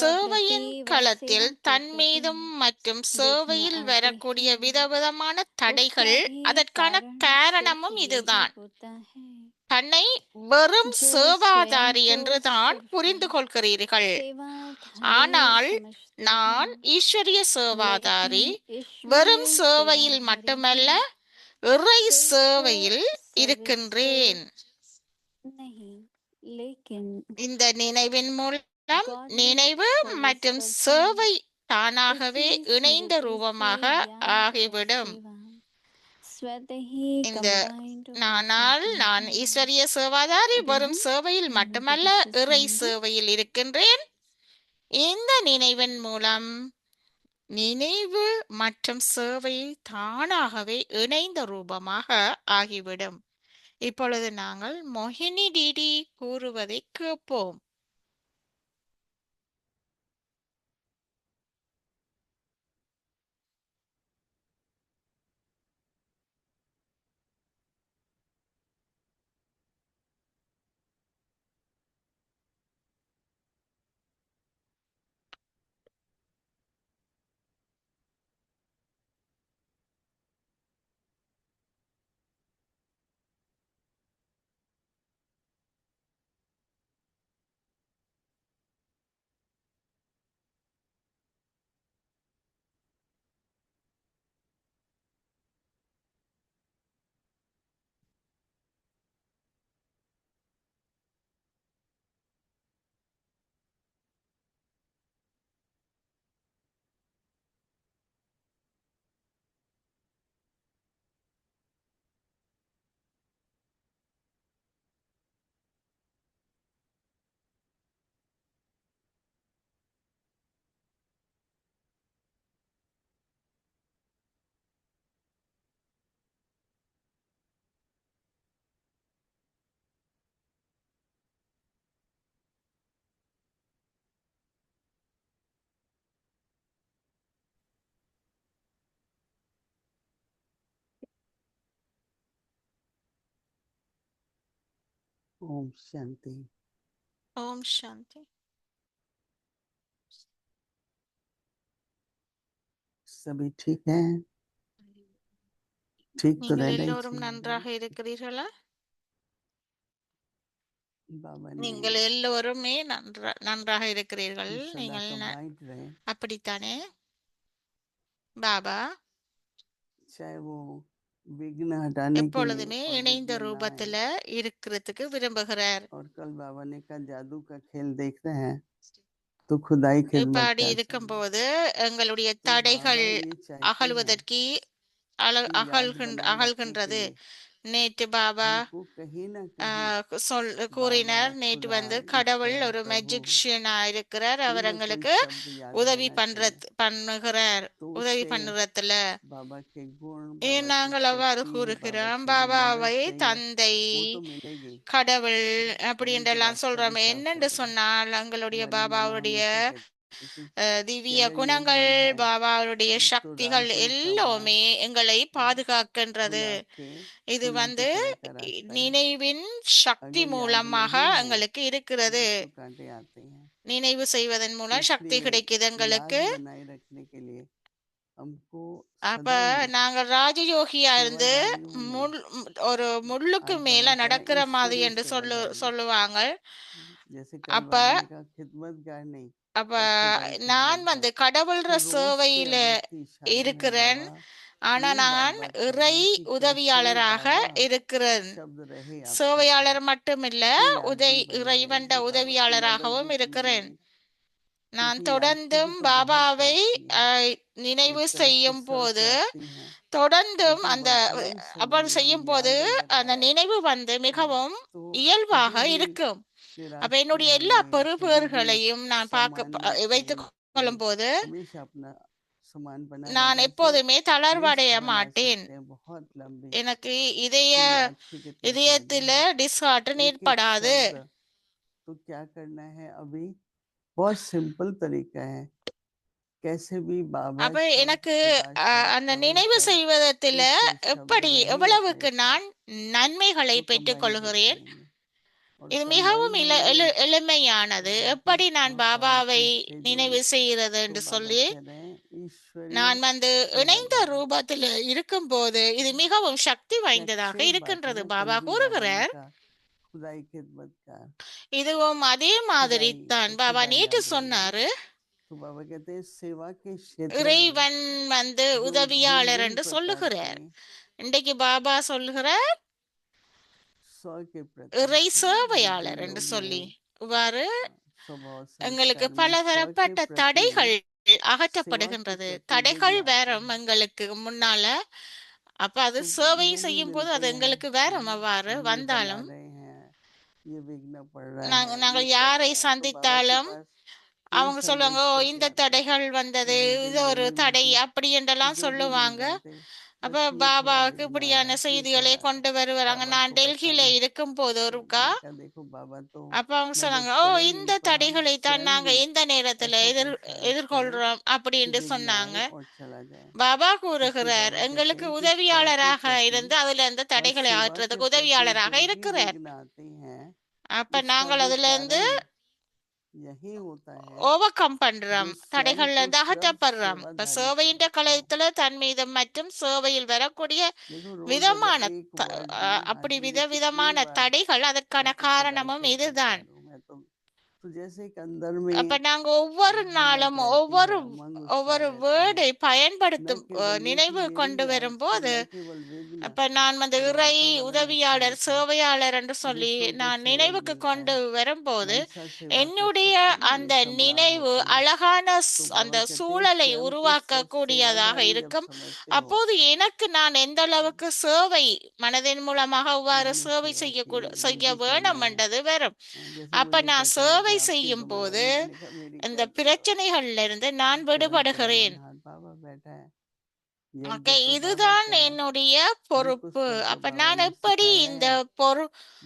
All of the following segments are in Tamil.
சேவையின் केवल களத்தில் सेवा के தன் प्रति மீதும் மற்றும் देखने சேவையில் आते வரக்கூடிய हैं, விதவிதமான उसका தடைகள் भी அதற்கான कारण सिर्फ காரணமும் यही இதுதான். होता है। தன்னை வெறும் जो स्वयं சேவாதாரி को என்றுதான் सिर्फ புரிந்து கொள்கிறீர்கள். सेवाधारी ஆனால் समझते நான் हैं, ஈஸ்வரிய लेकिन சேவாதாரி வெறும் ईश्वरीय சேவையில் सेवाधारी மட்டுமல்ல இறை सिर्फ சேவையில் सर्विस இருக்கின்றேன். नहीं, लेकिन இந்த நினைவின் மூலம் गॉडली நினைவு सर्विस மற்றும் पर भी சேவை தானாகவே उसी இணைந்த स्मृति से ரூபமாக ज्ञान और ஆகிவிடும். सेवा स्वतः ही இந்த कंबाइंड हो நானால் जाती நான் है। ஈஸ்வரிய சேவாதாரி வெறும் बहन சேவையில் मेरे மட்டுமல்ல बच्चे இறை सुनेंगे। சேவையில் இருக்கின்றேன். இந்த நினைவின் மூலம் நினைவு மற்றும் சேவை தானாகவே இணைந்த ரூபமாக ஆகிவிடும். இப்பொழுது நாங்கள் மோகினி டிடி கூறுவதை கேட்போம். ओम शांति। ஓம் சாந்தி. सभी ठीक हैं? ठीक तो நீங்கள் रहना ही எல்லோரும் चाहिए। நன்றாக இருக்கிறீர்களா? बाबा ने நீங்கள் எல்லோருமே நன்றாக இருக்கிறீர்கள். सदा நீங்கள் कंबाइंड रहे, அப்படித்தானே? பாபா चाहे वो विघ्न हटाने के எப்பொழுதுமே और இணைந்த विघ्न ना आए। ரூபத்துல இருக்கிறதுக்கு விரும்புகிறார். और कल बाबा ने कहा जादू का खेल देख रहे हैं तो खुदाई खिदमत இப்படி क्या चाहिए। இருக்கும்போது எங்களுடைய तो தடைகள் बाबा ये चाहते हैं அகலுவதற்கு कि याद बनाए रखने के அகல்கின்றது. लिए நேற்று பாபா हमको कहीं ना कहीं கூறினார், बाबा, நேற்று खुदा, வந்து கடவுள் ईश्वर, ஒரு प्रभु மெஜிஷியனா இருக்கிறார். कोई அவர் ना कोई எங்களுக்கு शब्द याद உதவி रहना चाहिए। பண்ணுகிறார், तो உதவி उससे பண்ணுறதுல बाबा के गुण, ஏன் बाबा की நாங்கள் அவ்வாறு शक्ति, बाबा கூறுகிறோம். की जो பாபாவை मदद चाहिए தந்தை, वो तो मिलेगी। கடவுள் परंतु அப்படின்றெல்லாம் रास्ता சொல்றோம். भी साफ என்னென்று रहेगा। சொன்னால் எங்களுடைய हमारी माँ பாபாவுடைய हमेशा कहती थी திவ்ய कि अगर योग குணங்கள், बल है பாபாவுடைய तो சக்திகள் राजयोग का எல்லாமே मार्ग எங்களை பாதுகாக்கின்றது. खुदा के இது फूलों की வந்து तरह का रास्ता है। நினைவின் சக்தி अगर याद மூலமாக नहीं है எங்களுக்கு இருக்கிறது. तो कांटे आते हैं। நினைவு செய்வதன் மூலம் சக்தி इसलिए கிடைக்குது எங்களுக்கு. याद बनाए रखने के लिए हमको அப்ப सदा ही நாங்கள் ராஜயோகியா இருந்து सेवादारी होने ஒரு முள்ளுக்கு आज மேல बाबा कह रहे நடக்கிற हैं மாதிரி ईश्वरीय என்று सेवादारी। சொல்லுவாங்க. जैसे कल அப்ப बाबा ने कहा खिदमतगार नहीं அப்ப पर खुदाई நான் खिदमतगार। வந்து கடவுள்ற तो रोज के சேவையில अव्यक्त इशारे में இருக்கிறேன். बाबा ஆனா यही बात நான் बात कर रहे இறை हैं कि कैसे உதவியாளராக बाबा இருக்கிறேன். शब्द रहे आपके சேவையாளர் साथ மட்டுமில்ல, तो याद भी बनी இறைவன்ட रहेगी, बाबा की मदद உதவியாளராகவும் भी की இருக்கிறேன். रहेगी। நான் क्योंकि याद की தொடர்ந்தும் भी तो बहुत பாபாவை प्राप्ति है। நினைவு एक तरफ तो செய்யும் सब போது प्राप्ति है, தொடர்ந்தும் लेकिन அந்த वर्तमान அவ்வாறு समय में செய்யும் भी போது याद अगर அந்த है நினைவு வந்து மிகவும் तो இயல்பாக कभी भी இருக்கும். அப்ப என்னுடைய निराश எல்லா नहीं होंगे, कभी भी பெறுபேறுகளையும் நான் सामान्य வைத்துக் கொள்ளும் போது हमेशा अपना समान बना நான் रहना। எப்போதுமே लिस्ट தளர்வடைய बना மாட்டேன். सकते हैं बहुत लंबी எனக்கு कि याद की कितनी இதயத்துல फायदे हैं। டிஸ்ஹார்டன் एक एक ஏற்படாது. शब्द तो क्या करना है अभी बहुत सिंपल तरीका है। कैसे भी बाबा அப்ப शब्द, எனக்கு खुदा शब्द, அந்த प्रभु நினைவு शब्द, செய்வதத்துல ईश्वर शब्द எப்படி रहे अपने எவ்வளவுக்கு साथ நான் நன்மைகளை तो பெற்றுக் कंबाइन होते கொள்கிறேன். रहेंगे। और இது कंबाइन மிகவும் होंगे तो எளிமையானது. जैसे எப்படி நான் हम பாபாவை पावरफुल स्टेज நினைவு होगी செய்கிறது तो என்று बाबा சொல்லி कह रहे हैं ईश्वरीय நான் இணைந்த सेवादारी ரூபத்தில் இருக்கும்போது இது மிகவும் சக்தி क्या வாய்ந்ததாக अच्छी बात है இருக்கின்றது. ना பாபா कलयुग बाबा ने கூறுகிறார், कहा खुदाई खिदमतकार இதுவும் அதே மாதிரி खुदाई தான் तो பாபா खुदा நேற்று याद रहे சொன்னாரு. तो बाबा कहते हैं सेवा के क्षेत्र में இறைவன் जो உதவியாளர் भिन्न என்று प्रकार சொல்லுகிறார். के இன்றைக்கு பாபா சொல்லுகிறார் सौ के प्रति இறை जिन சேவையாளர் என்று लोग சொல்லி. में இவ்வாறு स्वभाव எங்களுக்கு संस्कार में 100 के பலதரப்பட்ட प्रति தடைகள் सेवा के அகற்றப்படுகின்றது. प्रति தடைகள் विघ्न आते வரும் हैं எங்களுக்கு முன்னால. அப்ப அது तो சேவை जो भी செய்யும் போது मिलते அது हैं எங்களுக்கு வரும். அவ்வாறு हम ये बना வந்தாலும் रहे हैं ये विघ्न पड़ रहा है நாங்கள் ये कर யாரை रहे हैं तो बाबा के சந்தித்தாலும் पास यही அவங்க சொல்லுவாங்க, संदेश "ஓ, लेके இந்த आते हैं தடைகள் வந்தது, या उनके இது ஒரு दिल में தடை थी அப்படி तो என்றெல்லாம் जो भी मिल சொல்லுவாங்க." रहे थे அப்ப बस ये थोड़ा பாபாவுக்கு विघ्न आ இப்படியான रहा है ये செய்திகளை थोड़ा கொண்டு வருவாங்க. बाबा நான் को டெல்லியில बताना இருக்கும் போது तो ஒருக்கா मैंने कहा देखो बाबा तो அப்ப அவங்க मदद சொன்னாங்க, "ஓ, करेंगे இந்த पर हम தடைகளை தான் स्वयं நாங்க भी எந்த நேரத்துல ऐसा पुरुषार्थ करें எதிர்கொள்றோம் அப்படி कि என்று विघ्न சொன்னாங்க." आए और चला जाए பாபா इसलिए கூறுகிறார், बाबा कहते எங்களுக்கு हैं कि 100 के உதவியாளராக प्रति இருந்து அதுல இந்த और தடைகளை सेवा के ஆற்றுறதுக்கு प्रति உதவியாளராக जो भी இருக்கிறார். विघ्न आते हैं அப்ப उसका நாங்கள் भी அதுல இருந்து कारण यही होता है ஓவர் கம் जो பண்றோம். स्वयं தடைகள்ல को இருந்து सर्व அகற்றப்படுறோம். இப்ப सेवाधारी சேவையின் समझते हो களத்துல தன்மீதம் மற்றும் சேவையில் வரக்கூடிய देखो रोज अगर விதமான एक वर्ड भी அப்படி आदमी ने कितनी விதவிதமான बार தடைகள் அதற்கான मैं तो खुदाई காரணமும் खिदमतकार இதுதான். हूँ मैं तो जैसे एक अंदर में அப்ப நாங்க ஒவ்வொரு हिम्मत நாளும் रहती ஒவ்வொரு है उमंग उत्साह ஒவ்வொரு रहता है வேர்டை न பயன்படுத்தும் केवल ये कि நினைவு मेरी கொண்டு लाइफ पे வரும்போது, न केवल विघ्न அப்ப நான் जो இறை वातावरण अच्छा உதவியாளர் होता है சேவையாளர் என்று சொல்லி दूसरों को நான் सहयोग நினைவுக்கு मिलता கொண்டு है வரும்போது मनसा सेवा कर என்னுடைய सकते हैं ये அந்த सब लाभ நினைவு होते हैं அழகான तो அந்த बाबा कहते हैं சூழலை स्वयं को உருவாக்க सर्व கூடியதாக सेवाधारी जब இருக்கும். समझते हो அப்போது எனக்கு நான் எந்த அளவுக்கு சேவை மனதின் மூலமாக அவ்வாறு मैंने சேவை सेवा की செய்ய मुझे करना வேணும் है என்றது வரும். जैसे அப்ப मुझे நான் कहते रहते சேவை हैं आपकी செய்யும் कमर போது मैंने कहा मेरी இந்த क्या कमर பிரச்சனைகள்ல இருந்து நான் चरण कमर விடுபடுகிறேன். मन हाथ बाबा बैठा है यज्ञ ஓகே, तो बाबा இதுதான் का है என்னுடைய जो कुछ பொறுப்பு. करके அப்ப बाबा நான் ने எப்படி सिखाया இந்த है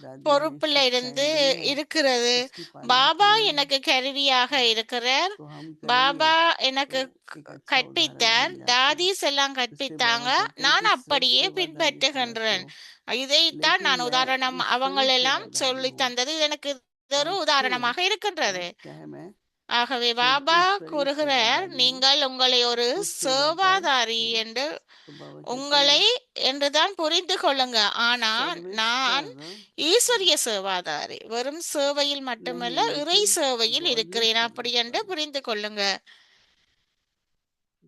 दादी ने பொறுப்புல शिक्षाएं இருந்து दी हैं இருக்கிறது? उसकी पालना பாபா करनी है எனக்கு கருவியாக இருக்கிறார். तो हम பாபா करेंगे எனக்கு तो एक अच्छा उदाहरण கற்பித்தார். बन जाते हैं தாதீஸ் எல்லாம் इसलिए கற்பித்தாங்க. बाबा कहते हैं நான் कि सर्व அப்படியே सेवाधारी समझते பின்பற்றுகின்றேன். हो இதைத்தான் लेकिन நான் मैं உதாரணம் ईश्वरीय அவங்களெல்லாம் सेवाधारी சொல்லி हूँ தந்தது எனக்கு இது ஒரு और फिर உதாரணமாக இருக்கின்றது. क्या है मैं ஆகவே फिर பாபா ईश्वरीय கூறுகிறார், सेवाधारी हूँ நீங்கள் உங்களை ஒரு तो सेवा कर சேவாதாரி हूँ என்று तो बाबा कहते உங்களை हैं என்றுதான் புரிந்து கொள்ளுங்க. ஆனா நான் सर्वेश्वर ஈஸ்வரிய சேவாதாரி, வெறும் சேவையில் नहीं மட்டுமல்ல இறை लेकिन சேவையில் गॉडली இருக்கிறேன் அப்படி என்று सर्विस पर புரிந்து கொள்ளுங்க.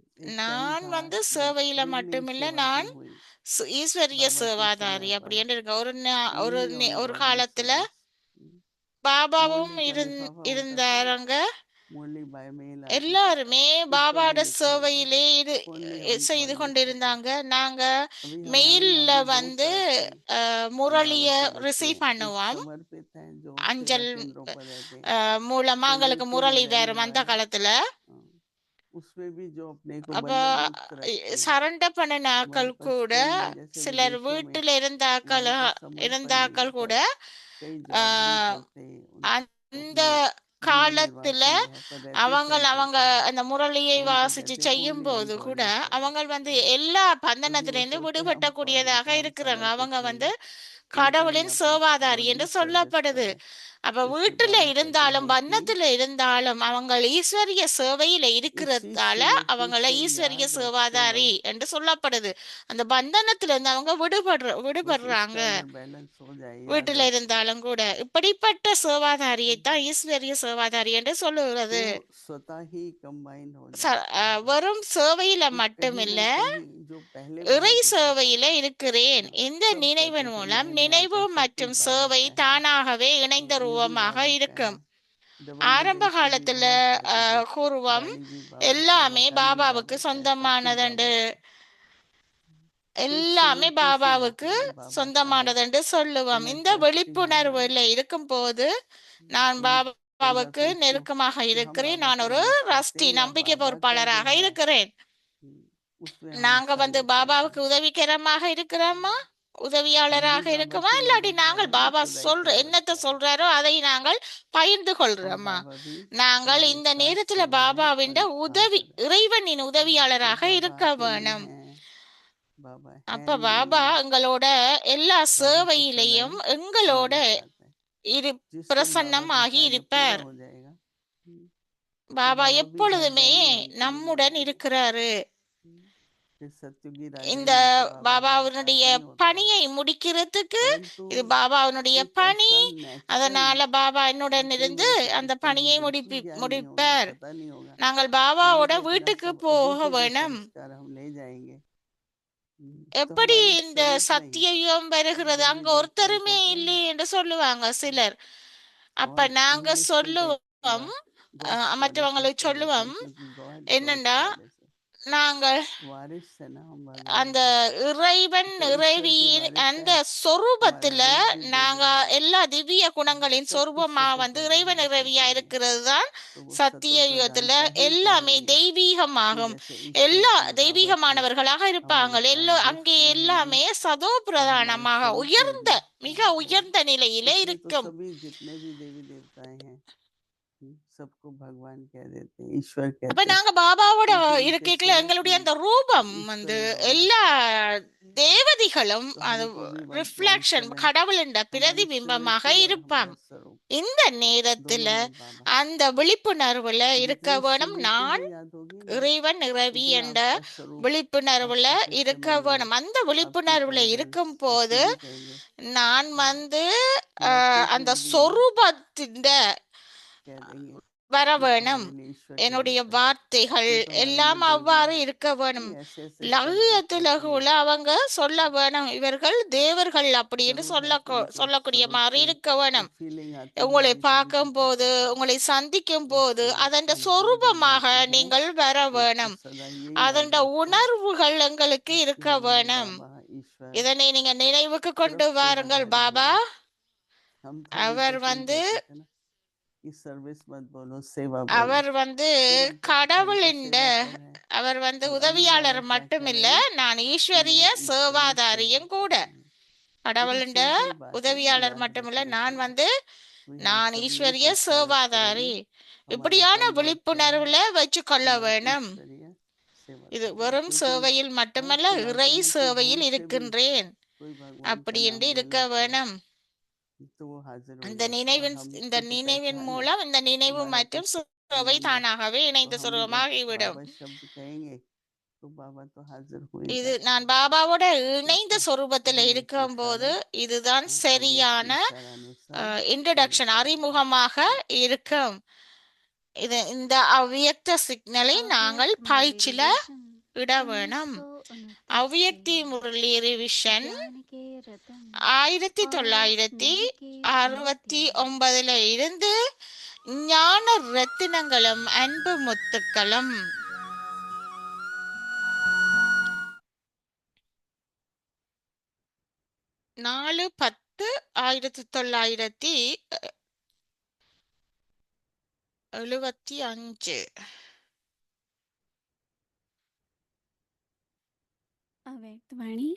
एक टाइम நான் था जब சேவையில बिग नीड மட்டுமில்ல, सेवा நான் शुरू हुई ஈஸ்வரிய बाबा के சேவாதாரி समय அப்படி पर என்று இருக்க. ஒரு ओनली ऑन ஒரு गॉडली காலத்துல सर्विस பாபாவும் मुरली का लिफाफा होता था இருந்தாங்க. मुरली बाय मेल आती थी எல்லாருமே उस पर भी பாபாவோட लिखा होता சேவையிலே था ओनली ऑन செய்து गॉडली கொண்டிருந்தாங்க. सर्विस நாங்க अभी हमारे यहाँ மெயில்ல भी दो तरह के முரளிய बाबा के बच्चे ரிசீவ் हैं एक பண்ணுவோம். समर्पित हैं जो सेवा அஞ்சல் केंद्रों पर रहते हैं மூலமா तो எங்களுக்கு लेकिन முரளி रहने வரும் அந்த वाले காலத்துல. उसमें भी जो अपने को அப்ப बंधन मुक्त रखते हैं சரண்டர் பண்ணின हमारे ஆக்கள் पास கூட, कई हैं जैसे சிலர் विदेशों में வீட்டில் हमारे पास समर्पण नहीं கூட होता कई जॉब नहीं ஆஹ், करते அந்த अपने जीवन निर्वाह காலத்துல के लिए है पर रहते அவங்க सेंटर அவங்க पर हैं அந்த முரளியை तो उनको வாசிச்சு कहते हैं செய்யும் ओनली ऑन போது கூட गॉडली அவங்க सर्विस எல்லா क्योंकि वो பந்தனத்திலிருந்து सोचते हैं हम விடுபட்டக்கூடியதாக हम இருக்கிறாங்க. समर्पित அவங்க नहीं है उनको नहीं கடவுளின் आप சேவாதாரி என்று गॉडली सर्विस சொல்லப்படுது. पर அப்ப तो इसलिए வீட்டுல बाबा कहते இருந்தாலும் हैं कि பந்தத்துல இருந்தாலும் அவங்க ஈஸ்வரிய சேவையில इसी இருக்கிறதால அவங்கள श्रीमती से ஈஸ்வரிய याद और சேவாதாரி सेवा என்று சொல்லப்படுது. அந்த பந்தனத்துல இருந்து அவங்க बस விடுபடுறாங்க. इसका अगर बैलेंस हो जाए याद வீட்டுல और सेवा இருந்தாலும் கூட இப்படிப்பட்ட சேவாதாரியை தான் ஈஸ்வரிய சேவாதாரி என்று சொல்லுகிறது. तो स्वतः ही कंबाइन हो जाता है வெறும் சேவையில तो कहीं மட்டுமில்ல, ना कहीं जो पहले இறை बहुत होता था சேவையில இருக்கிறேன். இந்த सब कहते நினைவின் थे மூலம் नए नए நினைவு आते सब மற்றும் कुछ बाबा சேவை का है தானாகவே இணைந்த ये भी ரூபமாக बाबा का இருக்கும். है डबल ஆரம்ப विदेश भी காலத்துல बहुत कहते थे கூறுவோம், गाड़ी भी बाबा की எல்லாமே मकान भी பாபாவுக்கு बाबा का है सब कुछ சொந்தமானதுண்டு, बाबा का है तो एक எல்லாமே समर्पण सी பாபாவுக்கு रहती है बाबा का है சொந்தமானதுண்டு तो சொல்லுவோம். मैं இந்த ट्रस्ट की விழிப்புணர்வுல இருக்கும்போது நான் मैं कई बार பாபாவுக்கு सोचती हूँ நெருக்கமாக कि हम இருக்கிறேன். बाबा நான் पर ஒரு विश्वास करते ரஸ்டி हैं या நம்பிக்கை बाबा का जो பொறுப்பாளராக है இருக்கிறேன். उसमें हम நாங்க हिस्सा लेते பாபாவுக்கு हैं உதவிகரமாக இருக்கிறோமா, हम உதவியாளராக भी बाबा இருக்குமா, की இல்லாட்டி मददगार நாங்கள் हैं பாபா खुदाई சொல்ற खिदमत என்னத்தை का சொல்றாரோ அதை நாங்கள் பகிர்ந்து और கொள்றோமா? बाबा भी நாங்கள் हमारे இந்த साथ நேரத்துல सेवा में பாபாவின் உதவி, परात्पर है இறைவனின் तो உதவியாளராக बाबा இருக்க अकेले வேணும். हैं बाबा है அப்ப नहीं பாபா எங்களோட எல்லா बाबा को चलाए சேவையிலையும் बाबा எங்களோட के साथ है இரு जिस दिन बाबा का பிரசன்னமாகி कार्य पूरा இருப்பார். हो जाएगा तो பாபா बाबा भी घर எப்பொழுதுமே जाएंगे, हमको भी நம்முடன் बुलाएंगे। இருக்கிறாரு. फिर सत्युगी राजा இந்த में तो बाबा का பாபாவினுடைய विकास नहीं होता है, பணியை முடிக்கிறதுக்கு परंतु இது பாபாவினுடைய एक பணி. ऐसा नेचुरल அதனால பாபா என்னுடன் अपने இருந்து घर से அந்த उसको भी பணியை बिल्कुल ज्ञान नहीं होगा, முடிப்பார். पता नहीं होगा, நாங்கள் लेकिन பாபாவோட अपना வீட்டுக்கு सब अभी போக से जो வேணும். संस्कार हम ले जाएंगे, तो எப்படி हमारे இந்த स्वरूप नहीं। சத்தியம் வருகிறது? देवी அங்க देवता ஒருத்தருமே कहते हैं இல்லை ना, என்று சொல்லுவாங்க சிலர். அப்ப और நாங்க इंग्लिश में कई சொல்லுவோம், बार गॉड्स மற்றவங்களுக்கு गॉडेसेस कह देते हैं, சொல்லுவோம் क्योंकि गॉड என்னண்டா, गॉडेसेस நாங்கள் वारिस है ना हम அந்த भगवान के, இறைவன் तो ईश्वर के இறைவியின் वारिस அந்த है, हमारा சொரூபத்துல रूप भी நாங்க देवी है, எல்லா திவ்ய குணங்களின் सब कुछ சொரூபமா सत्य வந்து प्रधान இறைவன் है இறைவியா संपूर्ण, இருக்கிறது தான் तो वो சத்திய सत्व யுகத்துல प्रधान का ही எல்லாமே कहेंगे कि தெய்வீகமாகும். जैसे ईश्वर எல்லா की बाबा की தெய்வீகமானவர்களாக இருப்பாங்க. हमारे साथ அங்கே गिफ्ट रहेंगे எல்லாமே சதோ और हमारे பிரதானமாக स्वरूप में உயர்ந்த भी மிக रहेंगे। உயர்ந்த நிலையிலே इसलिए तो இருக்கும். सभी जितने भी देवी देवताएं हैं, सबको भगवान कह देते हैं, ईश्वर அப்ப कहते हैं, நாங்க பாபாவோட क्योंकि उनके இருக்கைக்குள்ள स्वरूप எங்களுடைய में அந்த ரூபம் வந்து ईश्वरी भाव है। எல்லா தேவதைகளும் तो அது हमको भी वही ரிஃப்ளெக்ஷன் promise है, கடவுளின் हमारी பிரதிபிம்பமாக spiritual और இருப்பாம். हमारा स्वरूप இந்த நேரத்துல दोनों में बाबा, அந்த விழிப்புணர்வுல இருக்க जितनी வேணும். स्मृति நான் में याद होगी ना, இறைவன் இறைவி उतना என்ற आपका स्वरूप விழிப்புணர்வுல आपके पीछे இருக்க बन जाएगा। வேணும். அந்த आपके விழிப்புணர்வுல parents இருக்கும் बच्चे போது भी कहेंगे, நான் வந்து लड़के அந்த के लिए भी சொரூபத்தின் कह देंगे வர कि வேணும். हमारे लिए ईश्वर என்னுடைய के रूप है, வார்த்தைகள் ये तो हमारे எல்லாம் लिए देवी அவ்வாறு है, இருக்க வேணும். ये ऐसे ऐसे शब्द லகுயத்துல कहती है। அவங்க சொல்ல வேணும், இவர்கள் தேவர்கள் அப்படின்னு जरूर है कि उनके சொல்லக்கூடிய स्वरूप மாதிரி से இருக்க வேணும். एक फीलिंग आती है உங்களை हमारी सभी பார்க்கும் की போது, तरफ, உங்களை சந்திக்கும் वो போது स्वरूप அதன் से हम सब சொரூபமாக जुड़ जाते हैं। நீங்கள் வர एक तो வேணும். सदा यही அதன் याद रखें உணர்வுகள் எங்களுக்கு कि இருக்க हमारे வேணும். बाबा ईश्वर இதனை நீங்க நினைவுக்கு கொண்டு सिर्फ வாருங்கள். सेवाधारी பாபா हैं। हम थोड़ी அவர் कुछ नहीं வந்து कहते थे ना कि सर्विस मत बोलो, सेवा बोलो। அவர் வந்து फिर हम कहते थे, கடவுளின் हमको सेवा कब है? அவர் வந்து और अभी உதவியாளர் बाबा क्या மட்டுமில்ல, कह रहे हैं நான் कि ஈஸ்வரிய मैं ईश्वरी சேவாதாரியும் கூட. सेवा। ये तो கடவுளின் सिंपल बात है ना, உதவியாளர் याद மட்டுமில்ல, रखने நான் की। வந்து तो हम நான் सब यही ஈஸ்வரிய प्रचार சேவாதாரி. करेंगे। இப்படியான हमारा कल वर्ड क्या है? விழிப்புணர்வுல வச்சுக்கொள்ள मैं வேணும். ईश्वरीय सेवा இது करूंगा, வெறும் क्योंकि சேவையில் बहुत மட்டுமல்ல, सुना இறை होता है कि சேவையில் भूल से भी இருக்கின்றேன் कोई भगवान का அப்படி नाम என்று ले இருக்க लेते हैं வேணும். तो वो हाजिर हो இந்த जाते हैं, और நினைவின் இந்த हमको तो நினைவின் पहचान है மூலம் இந்த நினைவு हमारा மற்றும் कुछ சேவை बन जाए। தானாகவே तो இணைந்த हम சுரூபமாகிவிடும். जब बाबा शब्द कहेंगे तो बाबा तो हाजिर हो ही இது जाते நான் हैं। பாபாவோட ठीक இணைந்த है, சொரூபத்துல अभी एक இருக்கும்போது इशारा இதுதான் अव्यक्त சரியான इशारानुसार இன்ட்ரடக்ஷன், चालू करें। அறிமுகமாக இருக்கும். இந்த அவ்வியக்த சிக்னலை நாங்கள் अव्यक्त பயிற்சியில मुरली रिवीजन இட வேணும். 1929 அவ்வியக்தி से முரளி ரிவிஷன் ज्ञान के रतन और स्नेह के 1969 இருந்து ஞான ரத்தினங்களும் அன்பு முத்துக்களும். நாலு 10/1975. अव्यक्त वाणी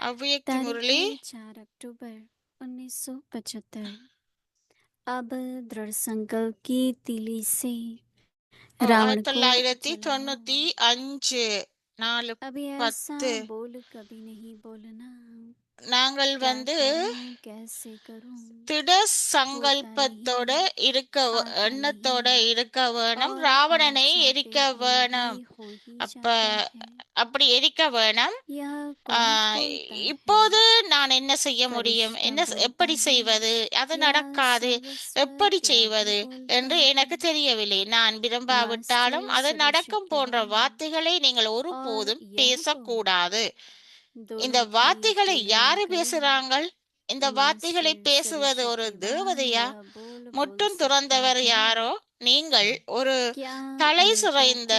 அவ்வியக்தி முரளி तारीख 4 अक्टूबर 1975। अब दृढ़ संकल्प की तीली से रावण को जलाओ। 1995 अभी ऐसा 4/10. बोल कभी नहीं बोलना, நாங்கள் क्या வந்து करूं कैसे करूं, திட சங்கல்பத்தோட இருக்க आता எண்ணத்தோட नहीं இருக்க வேணும். और ராவணனை आप எரிக்க चाहते हुए வேணும். भी हो ही அப்ப जाता है। அப்படி எரிக்க வேணும். यह कौन ஆஹ் बोलता है? இப்போது நான் என்ன செய்ய முடியும், फरिश्ता என்ன बोलता எப்படி है செய்வது, அது या நடக்காது, सर्वस्व எப்படி त्यागी செய்வது बोलता என்று है? எனக்கு தெரியவில்லை. நான் விரும்பாவிட்டாலும் मास्टर அது நடக்கும் போன்ற सर्वशक्तिवान வார்த்தைகளை நீங்கள் और ஒருபோதும் यह कौन? பேசக்கூடாது. இந்த दोनों की வார்த்தைகளை तुलना யாரு करें। பேசுறாங்கள்? இந்த வார்த்தைகளை मास्टर பேசுவது ஒரு सर्वशक्तिवान தேவதையா? यह बोल बोल முற்றும் सकता துறந்தவர் है, யாரோ? நீங்கள் ஒரு क्या தலை अनेकों சிறைந்த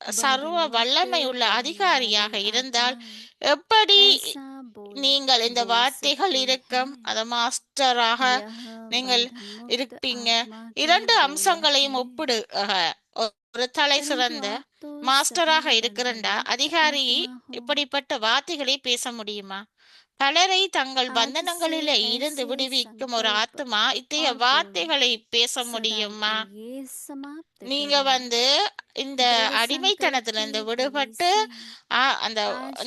को சர்வ बंधमुक्त வல்லமை உள்ள करने அதிகாரியாக वाली இருந்தால் आत्मा எப்படி ऐसा बोल நீங்கள் இந்த बोल வார்த்தைகள் सकती இருக்கும்? है? அத மாஸ்டராக यह நீங்கள் बंधनमुक्त இருப்பீங்க. आत्मा की இரண்டு बोल அம்சங்களையும் है, ஒப்பிடு. ஒரு தலை परंतु சிறந்த आप तो மாஸ்டராக सभी இருக்கிறண்டா बंधनमुक्त அதிகாரி आत्मा हो। இப்படிப்பட்ட வார்த்தைகளை பேச முடியுமா? பலரை தங்கள் आज से பந்தனங்களிலே இருந்து ऐसे விடுவிக்கும் ஒரு संकल्प ஆத்மா இத்தகைய और बोल வார்த்தைகளை பேச सदा முடியுமா? के लिए समाप्त நீங்க करें। வந்து இந்த दृढ़ संकल्प அடிமைத்தனத்திலிருந்து की तीली விடுபட்டு से அந்த आज அந்த इन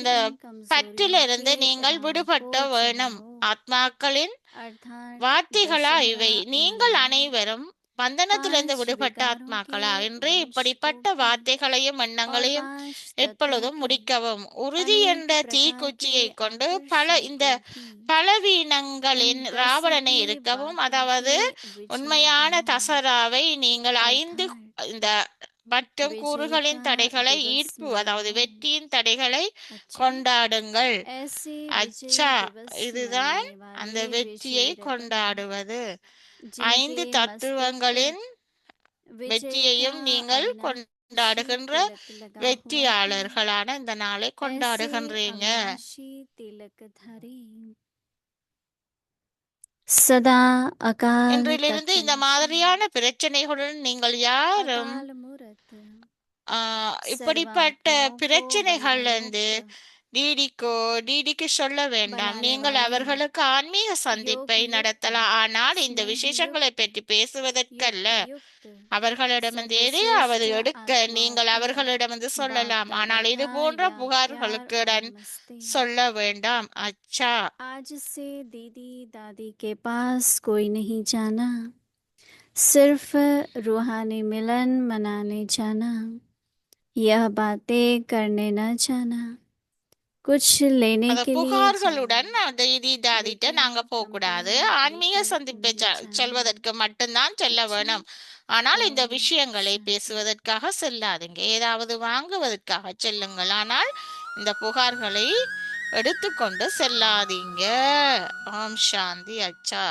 பற்றில कमजोरियों இருந்து के நீங்கள் राह को விடுபட்ட வேணும். जलाओ। ஆத்மாக்களின் अर्थात வார்த்தைகளா இவை? दशहरा நீங்கள் मनाना அனைவரும் பந்தனத்திலிருந்து पांच விடுபட்ட विकारों ஆத்மாக்களா के என்று वंश को இப்படிப்பட்ட भी வார்த்தைகளையும் और எண்ணங்களையும் पांच तत्वों எப்பொழுதும் के முடிக்கவும். உறுதி अनेक என்ற प्रकार के தீக்குச்சியை கொண்டு आकर्षण இந்த को भी उन பலவீனங்களின் 10 ராவணனை ही இருக்கவும். बातों அதாவது के विजय உண்மையான बनाना தசராவை நீங்கள் 5 अर्थात இந்த மற்றும் विजय கூறுகளின் का தடைகளை दिवस ஈர்ப்பு, அதாவது मनाओ। வெற்றியின் தடைகளை अच्छा கொண்டாடுங்கள். ऐसे विजय அச்சா, दिवस இதுதான் मनाने அந்த वाले வெற்றியை विजयी रत्न கொண்டாடுவது. जिनके 5 मस्तक தத்துவங்களின் विजय का வெற்றியையும் நீங்கள் अविनाशी கொண்டாடுகின்ற तिलक लगा हुआ है। வெற்றியாளர்களான இந்த நாளை ऐसे கொண்டாடுகின்றீங்க. अविनाशी तिलक धरे सदा अकाल இன்றிலிருந்து இந்த तत्वमसि மாதிரியான பிரச்சனைகளுடன் நீங்கள் யாரும் अकाल मूरत இப்படிப்பட்ட सर्वात्माओं को பிரச்சனைகள் बंधन வந்து मुक्त டிடிக்கு சொல்ல வேண்டாம். बनाने நீங்கள் वाले அவர்களுக்கு ஆன்மீக योग சந்திப்பை युक्त நடத்தலாம். ஆனால் இந்த स्नेह விசேஷங்களை युक्त பற்றி பேசுவதற்கல்ல. युक्त युक्त அவர்களிடமிருந்து எதையாவது सर्वश्रेष्ठ எடுக்க आत्माओं நீங்கள் को அவர்களிடமிருந்து बाप சொல்லலாம். दादा ஆனால் இது का போன்ற याद प्यार புகார்களுடன் और नमस्ते। சொல்ல வேண்டாம். அச்சா, आज से दीदी दादी के पास कोई नहीं जाना, सिर्फ रूहानी मिलन मनाने जाना, यह बातें करने न जाना, कुछ लेने அந்த के लिए புகார்களுடன் जाना, தைதி தாதிட்ட लेकिन நாங்க போக कंपनी கூடாது. ஆன்மீக लेकर சந்திப்பை उन्हें जाना। செல்வதற்கு மட்டும்தான் செல்ல अच्छा வேணும். ஆனால் இந்த ओम விஷயங்களை शांति। பேசுவதற்காக செல்லாதீங்க. ஏதாவது வாங்குவதற்காக செல்லுங்கள். ஆனால் இந்த புகார்களை எடுத்துக்கொண்டு செல்லாதீங்க. ஓம் சாந்தி. அச்சா.